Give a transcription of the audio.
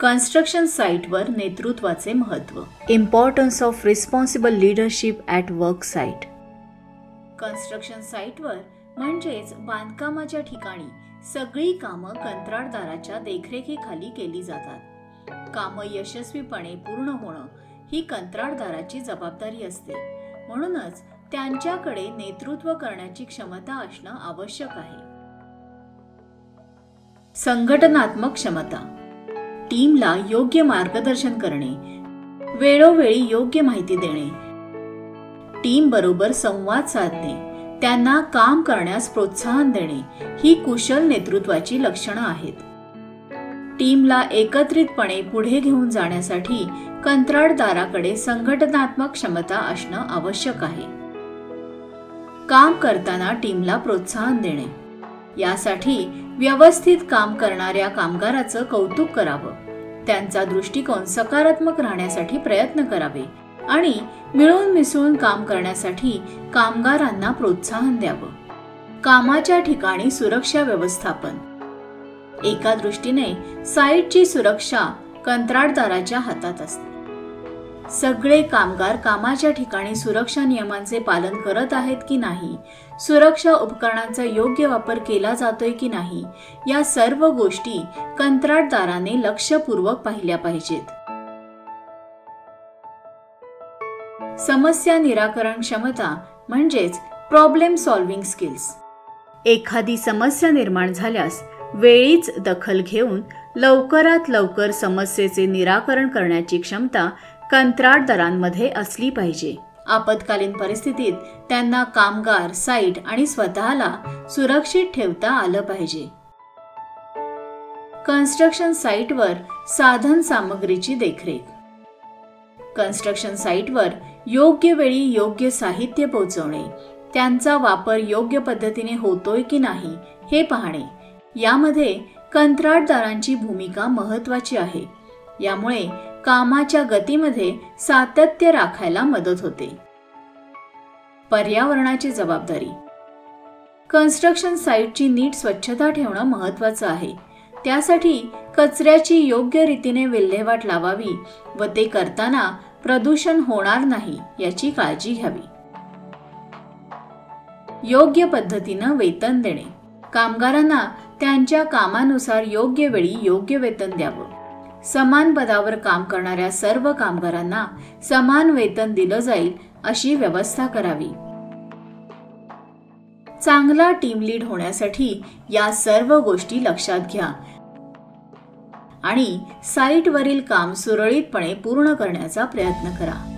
Construction साइटवर नेतृत्वाचे महत्त्व. Importance of responsible leadership at work site. Construction साइटवर म्हणजेच बांधकामाच्या ठिकाणी सगळी कामं कंत्राटदाराच्या देखरेखीखाली केली जातात. कामं यशस्वीपणे पूर्ण होणं ही कंत्राटदाराची जबाबदारी असते. म्हणूनच त्यांच्याकडे नेतृत्व करण्याची क्षमता असणं आवश्यक आहे. संघटनात्मक क्षमता. टीमला योग्य मार्गदर्शन करणे, वेळोवेळी योग्य माहिती देणे, टीम बरोबर संवाद साधणे, त्यांना काम करण्यास प्रोत्साहन देणे ही कुशल नेतृत्वाची लक्षणं आहेत. टीमला एकत्रितपणे पुढे घेऊन जाण्यासाठी कंत्राटदाराकडे संघटनात्मक क्षमता असणं आवश्यक आहे. काम करताना टीमला प्रोत्साहन देणे. यासाठी व्यवस्थित काम करणाऱ्या कामगाराचं कौतुक करावं, त्यांचा दृष्टिकोन सकारात्मक राहण्यासाठी प्रयत्न करावे आणि मिळून मिसळून काम करण्यासाठी कामगारांना प्रोत्साहन द्यावं. कामाच्या ठिकाणी सुरक्षा व्यवस्थापन. एका दृष्टीने साइटची सुरक्षा कंत्राटदाराच्या हातात असते. सगळे कामगार कामाच्या ठिकाणी सुरक्षा नियमांचे पालन करत आहेत की नाही, सुरक्षा उपकरणांचा योग्य वापर केला जातोय की नाही, या सर्व गोष्टी कंत्राटदाराने लक्षपूर्वक पाहिल्या पाहिजेत. समस्या निराकरण क्षमता म्हणजेच प्रॉब्लेम सॉल्व्हिंग स्किल्स. एखादी समस्या निर्माण झाल्यास वेळीच दखल घेऊन लवकरात लवकर समस्येचे निराकरण करण्याची क्षमता कंत्राटदारांमध्ये असली पाहिजे. आपत्कालीन परिस्थितीत त्यांना कामगार, साइट आणि स्वतःला सुरक्षित ठेवता आलं पाहिजे. कन्स्ट्रक्शन साइटवर साधन सामग्रीची देखरेख. कन्स्ट्रक्शन साइटवर योग्य वेळी योग्य साहित्य पोहोचवणे, त्यांचा वापर योग्य पद्धतीने होतोय की नाही हे पाहणे, यामध्ये कंत्राटदारांची भूमिका महत्त्वाची आहे. यामुळे कामाच्या गतीमध्ये सातत्य राखायला मदत होते. पर्यावरणाची जबाबदारी. कन्स्ट्रक्शन साइटची नीट स्वच्छता ठेवणं महत्त्वाचं आहे. त्यासाठी कचऱ्याची योग्य रीतीने विल्हेवाट लावावी व ते करताना प्रदूषण होणार नाही याची काळजी घ्यावी. योग्य पद्धतीनं वेतन देणे. कामगारांना त्यांच्या कामानुसार योग्य वेळी योग्य वेतन द्यावं. समान पदावर काम करणाऱ्या सर्व कामगारांना समान वेतन दिलं जाईल अशी व्यवस्था करावी. चांगला टीम लीड होण्यासाठी या सर्व गोष्टी लक्षात घ्या आणि साइटवरील काम सुरळीतपणे पूर्ण करण्याचा प्रयत्न करा.